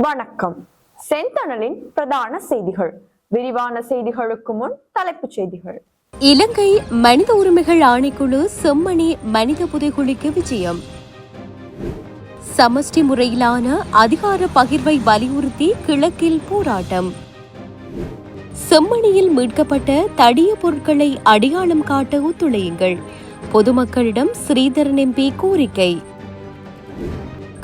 வணக்கம். செந்தணலின் பிரதான செய்திகள். விரிவான செய்திகளுக்கு முன் தலைப்புச் செய்திகள். இலங்கை மனித உரிமைகள் ஆணைக்குழு செம்மணி மனித புதைகுழிக்கு விஜயம். சமஷ்டி முறையிலான அதிகார பகிர்வை வலியுறுத்தி கிழக்கில் போராட்டம். செம்மணியில் மீட்கப்பட்ட தடிய பொருட்களை அடையாளம் காட்ட ஒத்துழையுங்கள். பொதுமக்களிடம் ஸ்ரீதரன் எம்பி கோரிக்கை.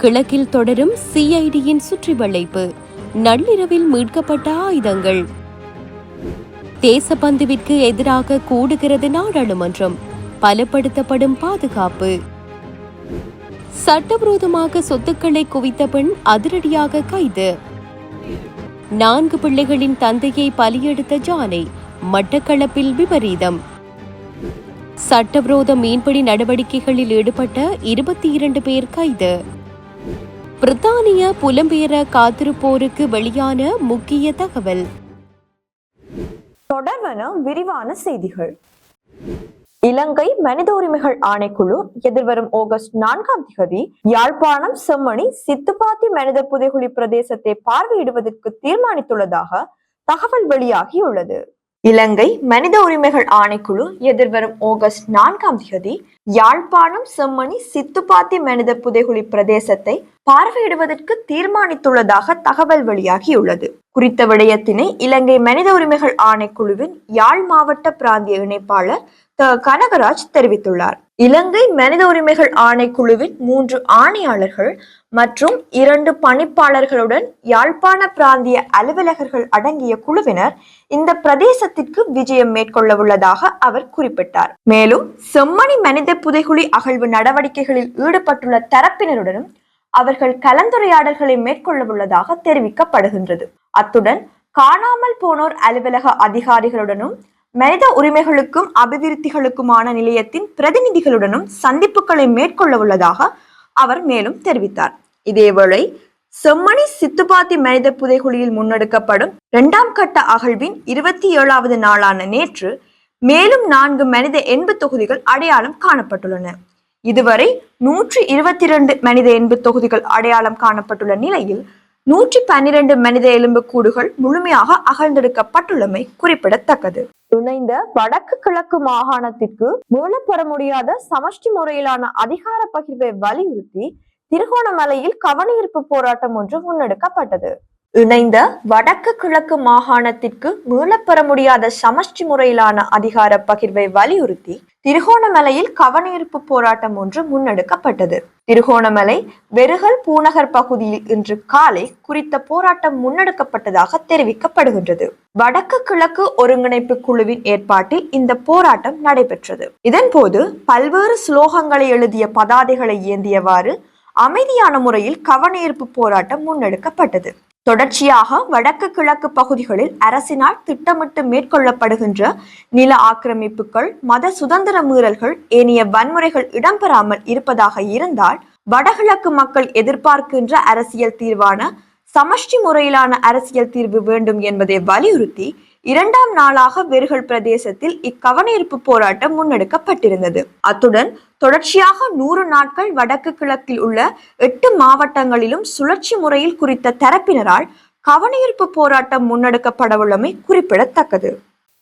கிழக்கில் தொடரும் சிஐடியின் சுற்றி வளைப்பு. நள்ளிரவில் மீட்கப்பட்ட ஆயுதங்கள். தேசபந்துவிற்கு எதிராக கூடுகிறது நாடாளுமன்றம். பலப்படுத்தப்படும் பாதுகாப்பு. சட்டவிரோதமாக சொத்துக்களை குவித்த பெண் அதிரடியாக கைது. 4 பிள்ளைகளின் தந்தையை பலியெடுத்த ஜானை. மட்டக்களப்பில் விபரீதம். சட்டவிரோத மீன்பிடி நடவடிக்கைகளில் ஈடுபட்ட 22 பேர் கைது. பிரித்தானிய புலம்பெயர காத்திருப்போருக்கு வெளியான முக்கிய தகவல். தொடர்வன விரிவான செய்திகள். இலங்கை மனித உரிமைகள் ஆணைக்குழு எதிர்வரும் ஆகஸ்ட் 4ஆம் தேதி யாழ்ப்பாணம் செம்மணி சித்துப்பாத்தி மனித புதைகுழி பிரதேசத்தை பார்வையிடுவதற்கு தீர்மானித்துள்ளதாக தகவல் வெளியாகியுள்ளது. இலங்கை மனித உரிமைகள் ஆணைக்குழு எதிர்வரும் ஆகஸ்ட் 4ஆம் தேதி யாழ்ப்பாணம் செம்மணி சித்துப்பாத்தி மனித புதைகுழி பிரதேசத்தை பார்வையிடுவதற்கு தீர்மானித்துள்ளதாக தகவல் வெளியாகியுள்ளது. குறித்த விடயத்தினை இலங்கை மனித உரிமைகள் ஆணைக்குழுவின் யாழ் மாவட்ட பிராந்திய இணைப்பாளர் கனகராஜ் தெரிவித்துள்ளார். இலங்கை மனித உரிமைகள் ஆணைக்குழுவின் 3 ஆணையாளர்கள் மற்றும் 2 பணிப்பாளர்களுடன் யாழ்ப்பாண பிராந்திய அலுவலகர்கள் அடங்கிய குழுவினர் இந்த பிரதேசத்திற்கு விஜயம் மேற்கொள்ள உள்ளதாக அவர் குறிப்பிட்டார். மேலும் செம்மணி மனித புதைகுழி அகழ்வு நடவடிக்கைகளில் ஈடுபட்டுள்ள தரப்பினருடனும் அவர்கள் கலந்துரையாடல்களை மேற்கொள்ள உள்ளதாக தெரிவிக்கப்படுகின்றது. அத்துடன் காணாமல் போனோர் அலுவலக அதிகாரிகளுடனும் மனித உரிமைகளுக்கும் அபிவிருத்திகளுக்குமான நிலையத்தின் பிரதிநிதிகளுடனும் சந்திப்புகளை மேற்கொள்ள உள்ளதாக அவர் மேலும் தெரிவித்தார். இதேவேளை செம்மணி சித்துப்பாத்தி மனித புதைகுழியில் முன்னெடுக்கப்படும் 2ஆம் கட்ட அகழ்வின் 27வது நாளான நேற்று மேலும் 4 மனித எண்பு தொகுதிகள் அடையாளம் காணப்பட்டுள்ளன. இதுவரை 122 மனித எண்பு தொகுதிகள் அடையாளம் காணப்பட்டுள்ள நிலையில் 112 மனித எலும்பு கூடுகள் முழுமையாக அகழ்ந்தெடுக்கப்பட்டுள்ளமை குறிப்பிடத்தக்கது. இணைந்த வடக்கு கிழக்கு மாகாணத்திற்கு மீளப்பெற முடியாத சமஷ்டி முறையிலான அதிகார பகிர்வை வலியுறுத்தி திருகோணமலையில் கவனஈர்ப்பு போராட்டம் ஒன்று முன்னெடுக்கப்பட்டது. இணைந்த வடக்கு கிழக்கு மாகாணத்திற்கு மீளப்பெற முடியாத சமஷ்டி முறையிலான அதிகார பகிர்வை வலியுறுத்தி திருகோணமலையில் கவனஈர்ப்பு போராட்டம் ஒன்று முன்னெடுக்கப்பட்டது. திருகோணமலை வெறுகல் பூநகர் பகுதியில் இன்று காலை குறித்த போராட்டம் முன்னெடுக்கப்பட்டதாக தெரிவிக்கப்படுகின்றது. வடக்கு கிழக்கு ஒருங்கிணைப்பு குழுவின் ஏற்பாட்டில் இந்த போராட்டம் நடைபெற்றது. இதன்போது பல்வேறு ஸ்லோகங்களை எழுதிய பதாதைகளை ஏந்தியவாறு அமைதியான முறையில் கவனஈர்ப்பு போராட்டம் முன்னெடுக்கப்பட்டது. தொடர்ச்சியாக வடக்கு கிழக்கு பகுதிகளில் அரசினால் திட்டமிட்டு மேற்கொள்ளப்படுகின்ற நில ஆக்கிரமிப்புகள், மத சுதந்திர மீறல்கள், ஏனைய வன்முறைகள் இடம்பெறாமல் இருப்பதாக இருந்தால் வடகிழக்கு மக்கள் எதிர்பார்க்கின்ற அரசியல் தீர்வான சமஷ்டி முறையிலான அரசியல் தீர்வு வேண்டும் என்பதை வலியுறுத்தி 2ஆம் நாளாக வெறுகல் பிரதேசத்தில் இக்கவனஈர்ப்பு போராட்டம் முன்னெடுக்கப்பட்டிருந்தது. அத்துடன் தொடர்ச்சியாக 100 நாட்கள் வடக்கு கிழக்கில் உள்ள 8 மாவட்டங்களிலும் சுழற்சி முறையில் குறித்த தரப்பினரால் கவனஈர்ப்பு போராட்டம் முன்னெடுக்கப்படவுள்ளமை குறிப்பிடத்தக்கது.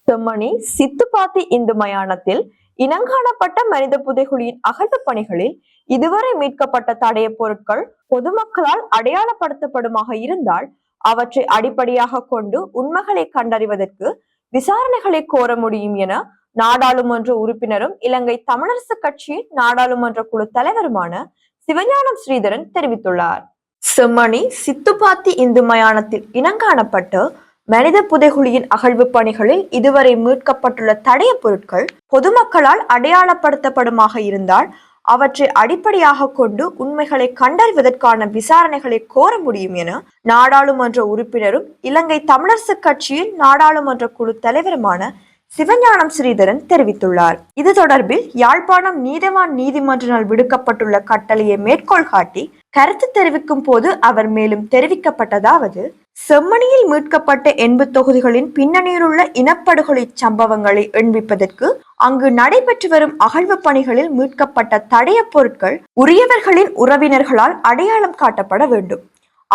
செம்மணி சித்துப்பாத்தி இந்து மயானத்தில் இனங்காணப்பட்ட மனித புதைகுழியின் அகழ்வு பணிகளில் இதுவரை மீட்கப்பட்ட தடய பொருட்கள் பொதுமக்களால் அடையாளப்படுத்தப்படுமாக இருந்தால் அவற்றை அடிப்படையாக கொண்டு உண்மைகளை கண்டறிவதற்கு விசாரணைகளை கோர முடியும் என நாடாளுமன்ற உறுப்பினரும் இலங்கை தமிழரசு கட்சியின் நாடாளுமன்ற குழு தலைவருமான சிவஞானம் ஸ்ரீதரன் தெரிவித்துள்ளார். செம்மணி சித்துப்பாத்தி இந்து மயானத்தில் இனங்காணப்பட்ட மனித புதைகுழியின் அகழ்வு பணிகளில் இதுவரை மீட்கப்பட்டுள்ள தடய பொருட்கள் பொதுமக்களால் அடையாளப்படுத்தப்படுமாக இருந்தால் அவற்றை அடிப்படையாக கொண்டு உண்மைகளை கண்டறிவதற்கான விசாரணைகளை கோர முடியும் என நாடாளுமன்ற உறுப்பினரும் இலங்கை தமிழரசு கட்சியின் நாடாளுமன்ற குழு தலைவருமான சிவஞானம் ஸ்ரீதரன் தெரிவித்துள்ளார். இது தொடர்பில் யாழ்ப்பாணம் நீதவான் நீதிமன்றினால் விடுக்கப்பட்டுள்ள கட்டளையை மேற்கோள் காட்டி கருத்து தெரிவிக்கும் போது அவர் மேலும் தெரிவிக்கப்பட்டதாவது: செம்மணியில் மீட்கப்பட்ட 80 தொகுதிகளின் பின்னணியிலுள்ள இனப்படுகொலை சம்பவங்களை எண்பிப்பதற்கு அங்கு நடைபெற்று வரும் அகழ்வு பணிகளில் மீட்கப்பட்ட தடய பொருட்கள் உரியவர்களின் உறவினர்களால் அடையாளம் காட்டப்பட வேண்டும்.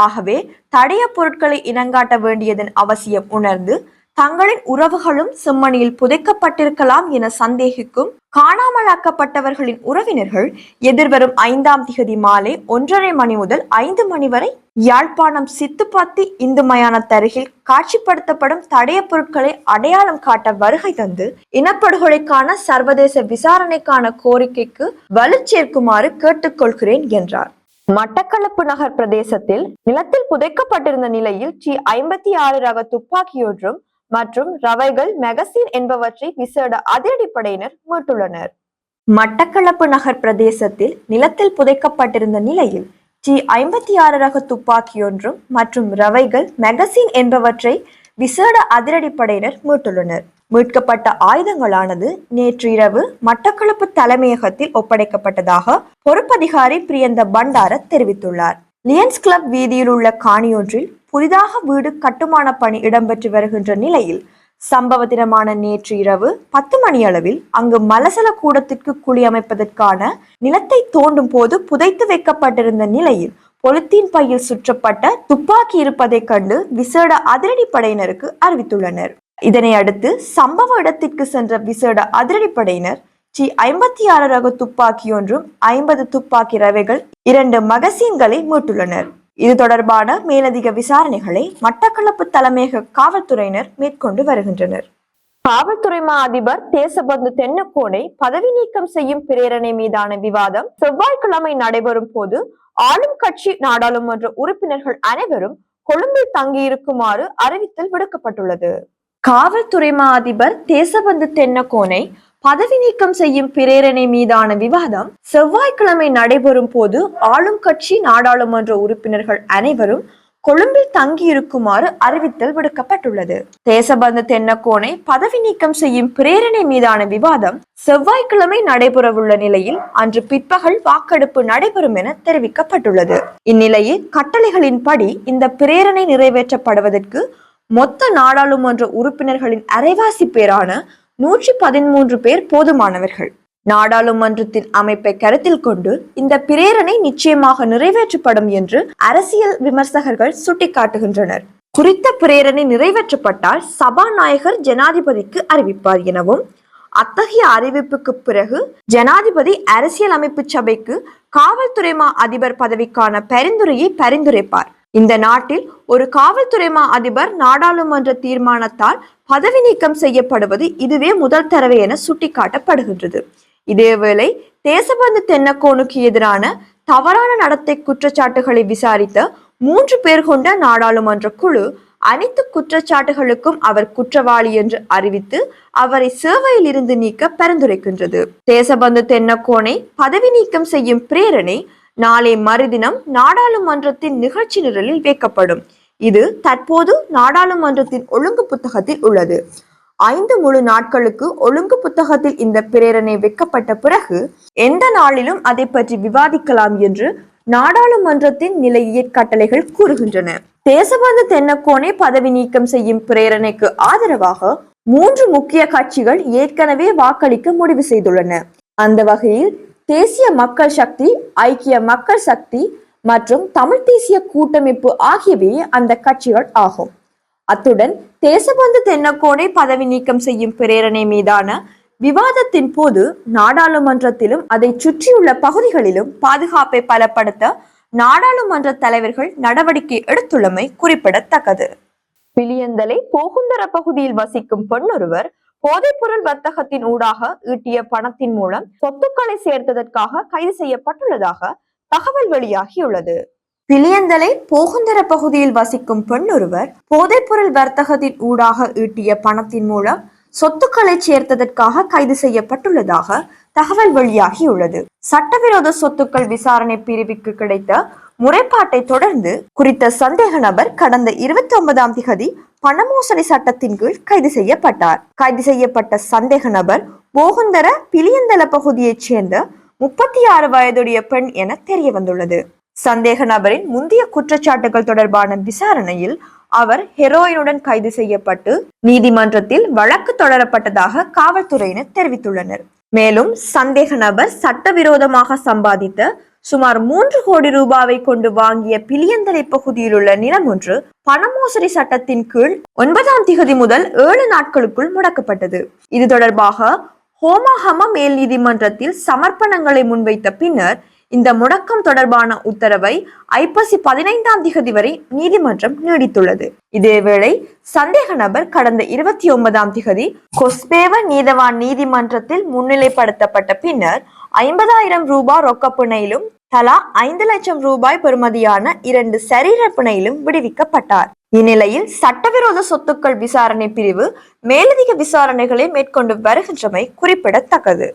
ஆகவே தடய பொருட்களை இனங்காட்ட வேண்டியதன் அவசியம் உணர்ந்து தங்களின் உறவுகளும் செம்மணியில் புதைக்கப்பட்டிருக்கலாம் என சந்தேகிக்கும் காணாமலாக்கப்பட்டவர்களின் உறவினர்கள் எதிர்வரும் 5ஆம் திகதி மாலை 1:30 மணி முதல் 5 மணி வரை யாழ்ப்பாணம் சித்துப்பாத்தி இந்து மயானத்தருகில் காட்சிப்படுத்தப்படும் தடய பொருட்களை அடையாளம் காட்ட வருகை தந்து இனப்படுகொலைக்கான சர்வதேச விசாரணைக்கான கோரிக்கைக்கு வலு சேர்க்குமாறு கேட்டுக்கொள்கிறேன் என்றார். மட்டக்களப்பு நகர் பிரதேசத்தில் நிலத்தில் புதைக்கப்பட்டிருந்த நிலையில் G56 ரக துப்பாக்கியொன்றும் மற்றும் ரவைகள் மெகசின் என்பவற்றை விசேட அதிரடிப்படையினர் மீட்டுள்ளனர். மட்டக்களப்பு நகர் பிரதேசத்தில் நிலத்தில் புதைக்கப்பட்டிருந்த நிலையில் G56 ரக துப்பாக்கியொன்றும் மற்றும் ரவைகள் மெகசின் என்பவற்றை விசேட அதிரடிப்படையினர் மீட்டுள்ளனர். மீட்கப்பட்ட ஆயுதங்களானது நேற்று இரவு மட்டக்களப்பு தலைமையகத்தில் ஒப்படைக்கப்பட்டதாக பொறுப்பதிகாரி பிரியந்த பண்டார தெரிவித்துள்ளார். லியன்ஸ் கிளப் வீதியில் உள்ள காணியொன்றில் புதிதாக வீடு கட்டுமான பணி இடம்பெற்று வருகின்ற நிலையில் சம்பவ தினமான நேற்று இரவு 10 மணி அளவில் அங்கு மலசல கூடத்திற்கு குழி அமைப்பதற்கான நிலத்தை தோண்டும் போது புதைத்து வைக்கப்பட்டிருந்த நிலையில் பொலித்தீன் பையில் சுற்றப்பட்ட துப்பாக்கி இருப்பதை கண்டு விசேட அதிரடிப்படையினருக்கு அறிவித்துள்ளனர். இதனை அடுத்து சம்பவ இடத்திற்கு சென்ற விசேட அதிரடிப்படையினர் G56 ரக துப்பாக்கியொன்றும் 50 துப்பாக்கி ரவைகள் 2 மகசீன்களை மீட்டுள்ளனர். இது தொடர்பான மேலதிக விசாரணைகளை மட்டக்களப்பு தலைமையக காவல்துறையினர் மேற்கொண்டு வருகின்றனர். காவல்துறை மா அதிபர் தேசபந்து தென்னக்கோனை பதவி நீக்கம் செய்யும் பிரேரணை மீதான விவாதம் செவ்வாய்க்கிழமை நடைபெறும் போது ஆளும் கட்சி நாடாளுமன்ற உறுப்பினர்கள் அனைவரும் கொழும்பில் தங்கியிருக்குமாறு அறிவித்தல் விடுக்கப்பட்டுள்ளது. காவல்துறை மா அதிபர் தேசபந்து தென்னக்கோனை பதவி நீக்கம் செய்யும் பிரேரணை மீதான விவாதம் செவ்வாய்க்கிழமை நடைபெறும் போது ஆளும் கட்சி நாடாளுமன்ற உறுப்பினர்கள் அனைவரும் கொழும்பில் தங்கியிருக்குமாறு அறிவித்தல் விடுக்கப்பட்டுள்ளது. தேசபந்து தென்னக்கோனை பதவி நீக்கம் செய்யும் பிரேரணை மீதான விவாதம் செவ்வாய்க்கிழமை நடைபெறவுள்ள நிலையில் அன்று பிற்பகல் வாக்கெடுப்பு நடைபெறும் என தெரிவிக்கப்பட்டுள்ளது. இந்நிலையில் கட்டளைகளின்படி இந்த பிரேரணை நிறைவேற்றப்படுவதற்கு மொத்த நாடாளுமன்ற உறுப்பினர்களின் அரைவாசி பேரான 113 பேர் போதுமானவர்கள். நாடாளுமன்றத்தின் அமைப்பை கருத்தில் கொண்டு இந்த பிரேரணை நிச்சயமாக நிறைவேற்றப்படும் என்று அரசியல் விமர்சகர்கள் சுட்டிக்காட்டுகின்றனர். குறித்த பிரேரணை நிறைவேற்றப்பட்டால் சபாநாயகர் ஜனாதிபதிக்கு அறிவிப்பார் எனவும் அத்தகைய அறிவிப்புக்கு பிறகு ஜனாதிபதி அரசியல் அமைப்பு சபைக்கு காவல்துறை மா அதிபர் பதவிக்கான பரிந்துரையை பரிந்துரைப்பார். இந்த நாட்டில் ஒரு காவல்துறை மா அதிபர் நாடாளுமன்ற தீர்மானத்தால் பதவி நீக்கம் செய்யப்படுவது இதுவே முதல் தடவை என சுட்டிக்காட்டப்படுகின்றது. இதேவேளை தேசபந்து தென்னக்கோனுக்கு எதிரான தவறான நடத்தை குற்றச்சாட்டுகளை விசாரித்த 3 பேர் கொண்ட நாடாளுமன்ற குழு அனைத்து குற்றச்சாட்டுகளுக்கும் அவர் குற்றவாளி என்று அறிவித்து அவரை சேவையில் இருந்து நீக்க பரிந்துரைக்கின்றது. தேசபந்து தென்னக்கோனை பதவி நீக்கம் செய்யும் பிரேரணை நாளை மறுதினம் நாடாளுமன்றத்தின் நிகழ்ச்சி நிரலில் வைக்கப்படும். இது தற்போது நாடாளுமன்றத்தின் ஒழுங்கு புத்தகத்தில் உள்ளது. 5 முழு நாட்களுக்கு ஒழுங்கு புத்தகத்தில் இந்த பிரேரணை வைக்கப்பட்ட பிறகு எந்த நாளிலும் அதை பற்றி விவாதிக்கலாம் என்று நாடாளுமன்றத்தின் நிலையியற் கட்டளைகள் கூறுகின்றன. தேசபந்து தென்னக்கோனை பதவி நீக்கம் செய்யும் பிரேரணைக்கு ஆதரவாக 3 முக்கிய கட்சிகள் ஏற்கனவே வாக்களிக்க முடிவு செய்துள்ளன. அந்த வகையில் தேசிய மக்கள் சக்தி, ஐக்கிய மக்கள் சக்தி மற்றும் தமிழ் தேசிய கூட்டமைப்பு ஆகியவையே அந்த கட்சிகள் ஆகும். அத்துடன் தேசபந்து தென்னக்கோனை பதவி நீக்கம் செய்யும் பிரேரணை மீதான விவாதத்தின் போது நாடாளுமன்றத்திலும் அதை சுற்றியுள்ள பகுதிகளிலும் பாதுகாப்பை பலப்படுத்த நாடாளுமன்ற தலைவர்கள் நடவடிக்கை எடுத்துள்ளமை குறிப்பிடத்தக்கது. பிலியந்தலை போகுந்தர பகுதியில் வசிக்கும் பெண்ணொருவர் போதைப்பொருள் வர்த்தகத்தின் ஊடாக ஈட்டிய பணத்தின் மூலம் சொத்துக்களை சேர்த்ததற்காக கைது செய்யப்பட்டுள்ளதாக தகவல் வெளியாகியுள்ளது. பிலியந்தலை போகுந்தர பகுதியில் வசிக்கும் பெண்ணொருவர் போதைப்பொருள் வர்த்தகத்தின் ஊடாக ஈட்டிய பணத்தின் மூலம் சொத்துக்களை சேர்த்ததற்காக கைது செய்யப்பட்டுள்ளதாக தகவல் வெளியாகியுள்ளது. சட்டவிரோத சொத்துக்கள் விசாரணை பிரிவுக்கு கிடைத்த முறைப்பாட்டை தொடர்ந்து குறித்த சந்தேக நபர் கடந்த 29ஆம் திகதி பணமோசடி சட்டத்தின் கீழ் கைது செய்யப்பட்டார். கைது செய்யப்பட்ட சந்தேக நபர் போகுந்தர பிலியந்தல பகுதியைச் சேர்ந்த 36 வயதுடைய பெண் என தெரிய வந்துள்ளது. சந்தேக நபரின் முந்தைய குற்றச்சாட்டுகள் தொடர்பான விசாரணையில் அவர் ஹெரோயினுடன் கைது செய்யப்பட்டு நீதிமன்றத்தில் வழக்கு தொடரப்பட்டதாக காவல்துறையினர் தெரிவித்துள்ளனர். மேலும் சந்தேக நபர் சட்டவிரோதமாக சம்பாதித்த சுமார் 3 கோடி ரூபாவை கொண்டு வாங்கிய பிலியந்தலை பகுதியில் உள்ள நிலம் ஒன்று பணமோசடி சட்டத்தின் கீழ் 9ஆம் திகதி முதல் 7 நாட்களுக்குள் முடக்கப்பட்டது. இது தொடர்பாக ஹோமாஹம மேல் நீதிமன்றத்தில் சமர்ப்பணங்களை முன்வைத்த பின்னர் இந்த முடக்கம் தொடர்பான உத்தரவை ஐப்பசி 15ஆம் திகதி வரை நீதிமன்றம் நீடித்துள்ளது. இதேவேளை சந்தேக நபர் கடந்த 29ஆம் திகதி கொஸ்பேவ நீதவான் நீதிமன்றத்தில் முன்னிலைப்படுத்தப்பட்ட பின்னர் 50,000 ரூபாய் ரொக்க பிணையிலும் தலா 5 லட்சம் ரூபாய் பெறுமதியான 2 சரீர பிணையிலும் விடுவிக்கப்பட்டார். இந்நிலையில் சட்டவிரோத சொத்துக்கள் விசாரணை பிரிவு மேலதிக விசாரணைகளை மேற்கொண்டு வருகின்றமை குறிப்பிடத்தக்கது.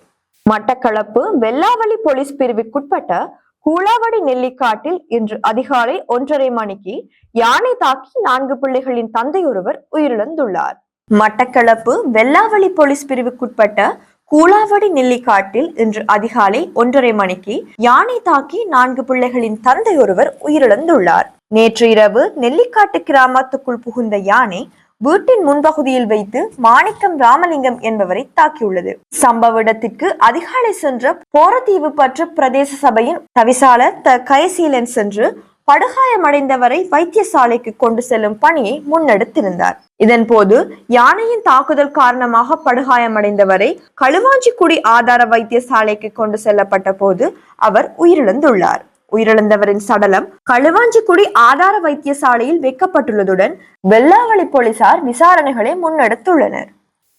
மட்டக்களப்பு வெல்லாவளி போலீஸ் பிரிவுக்குட்பட்ட கூலாவடி நெல்லிக்காட்டில் இன்று அதிகாலை 1:30 மணிக்கு யானை தாக்கி 4 பிள்ளைகளின் தந்தை ஒருவர் உயிரிழந்துள்ளார். மட்டக்களப்பு வெல்லாவளி போலீஸ் பிரிவுக்குட்பட்ட கூலாவடி நெல்லிக்காட்டில் இன்று அதிகாலை 1:30 மணிக்கு யானை தாக்கி 4 பிள்ளைகளின் தந்தை ஒருவர் உயிரிழந்துள்ளார். நேற்று இரவு நெல்லிக்காட்டு கிராமத்துக்குள் புகுந்த யானை வீட்டின் முன்பகுதியில் வைத்து மாணிக்கம் ராமலிங்கம் என்பவரை தாக்கியுள்ளது. சம்பவ இடத்திற்கு அதிகாலை சென்ற போரதீவு பற்று பிரதேச சபையின் தவிசாளர் கைசீலன் சென்று படுகாயமடைந்தவரை வைத்தியசாலைக்கு கொண்டு செல்லும் பணியை முன்னெடுத்திருந்தார். இதன் போது யானையின் தாக்குதல் காரணமாக படுகாயமடைந்தவரை களுவாஞ்சிக்குடி ஆதார வைத்தியசாலைக்கு கொண்டு செல்லப்பட்ட போது அவர் உயிரிழந்துள்ளார். உயிரிழந்தவரின் சடலம் களுவாஞ்சிக்குடி ஆதார வைத்தியசாலையில் வைக்கப்பட்டுள்ளதுடன் வெல்லாவளி போலீசார் விசாரணைகளை முன்னெடுத்துள்ளனர்.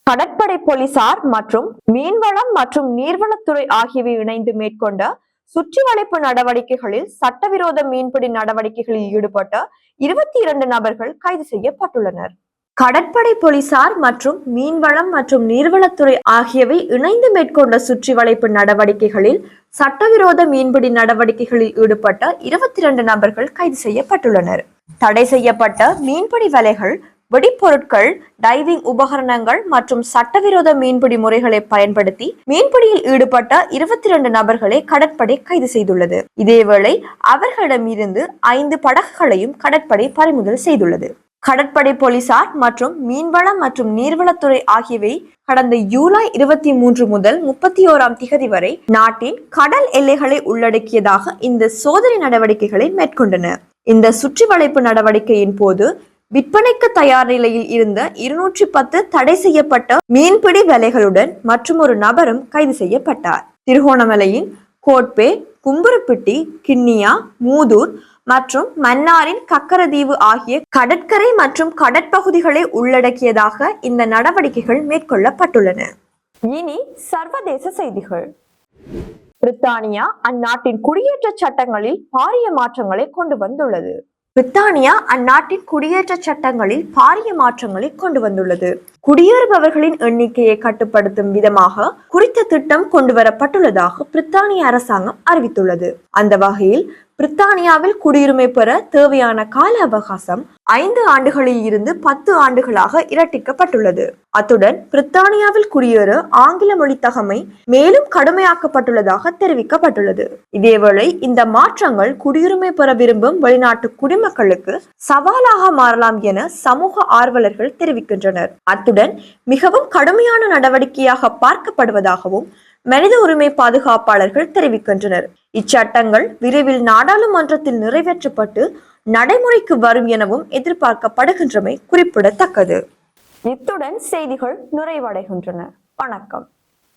கடற்படை போலீசார் மற்றும் மீன்வளம் மற்றும் நீர்வளத்துறை ஆகியவை இணைந்து மேற்கொண்ட சுற்றி வளைப்பு நடவடிக்கைகளில் சட்டவிரோத மீன்பிடி நடவடிக்கைகளில் ஈடுபட்ட 22 நபர்கள் கைது செய்யப்பட்டுள்ளனர். கடற்படை போலீசார் மற்றும் மீன்வளம் மற்றும் நீர்வளத்துறை ஆகியவை இணைந்து மேற்கொண்ட சுற்றி வளைப்பு நடவடிக்கைகளில் சட்டவிரோத மீன்பிடி நடவடிக்கைகளில் ஈடுபட்ட 22 நபர்கள் கைது செய்யப்பட்டுள்ளனர். தடை செய்யப்பட்ட மீன்பிடி வலைகள், வெடிப்பொருட்கள், டைவிங் உபகரணங்கள் மற்றும் சட்டவிரோத மீன்பிடி முறைகளை பயன்படுத்தி மீன்பிடியில் ஈடுபட்ட 22 நபர்களை கடற்படை கைது செய்துள்ளது. இதேவேளை அவர்களிடமிருந்து 5 படகுகளையும் கடற்படை பறிமுதல் செய்துள்ளது. கடற்படை போலீசார் மற்றும் மீன்வளம் மற்றும் நீர்வளத்துறை ஆகியவை கடந்த ஜூலை 23 முதல் 31ஆம் திகதி வரை நாட்டின் கடல் எல்லைகளை உள்ளடக்கியதாக இந்த சோதனை நடவடிக்கைகளை மேற்கொண்டன. இந்த சுற்றி வளைப்பு நடவடிக்கையின் போது விற்பனைக்கு தயார் நிலையில் இருந்த 210 தடை செய்யப்பட்ட மீன்பிடி வலைகளுடன் மற்றும் ஒரு நபரும் கைது செய்யப்பட்டார். திருகோணமலையின் கோட்பே, கும்புருப்பிட்டி, கிண்ணியா, மூதூர் மற்றும் மன்னாரின் கக்கரதீவு ஆகிய கடற்கரை மற்றும் கடற்பகுதிகளை உள்ளடக்கியதாக இந்த நடவடிக்கைகள் மேற்கொள்ளப்பட்டுள்ளன. இனி சர்வதேச செய்திகள். பிரித்தானியா அந்நாட்டின் குடியேற்ற சட்டங்களில் பாரிய மாற்றங்களை கொண்டு வந்துள்ளது. பிரித்தானியா அந்நாட்டின் குடியேற்ற சட்டங்களில் பாரிய மாற்றங்களை கொண்டு வந்துள்ளது. குடியேறுபவர்களின் எண்ணிக்கையை கட்டுப்படுத்தும் விதமாக குறித்த திட்டம் கொண்டு வரப்பட்டுள்ளதாக பிரித்தானிய அரசாங்கம் அறிவித்துள்ளது. அந்த வகையில் பிரித்தானியாவில் குடியுரிமை பெற தேவையான கால அவகாசம் 5 ஆண்டுகளில் இருந்து 10 ஆண்டுகளாக இரட்டிக்கப்பட்டுள்ளது. அத்துடன் பிரித்தானியாவில் குடியேற ஆங்கில மொழி தகமை மேலும் கடுமையாக்கப்பட்டுள்ளதாக தெரிவிக்கப்பட்டுள்ளது. இதேவேளை இந்த மாற்றங்கள் குடியுரிமை பெற விரும்பும் வெளிநாட்டு குடிமக்களுக்கு சவாலாக மாறலாம் என சமூக ஆர்வலர்கள் தெரிவிக்கின்றனர். அத்துடன் மிகவும் கடுமையான நடவடிக்கையாக பார்க்கப்படுவதாகவும் மனித உரிமை பாதுகாப்பாளர்கள் தெரிவிக்கின்றனர். இச்சட்டங்கள் விரைவில் நாடாளுமன்றத்தில் நிறைவேற்றப்பட்டு நடைமுறைக்கு வரும் எனவும் எதிர்பார்க்கப்படுகின்றமை குறிப்பிடத்தக்கது. இத்துடன் செய்திகள் நிறைவடைகின்றன. வணக்கம்.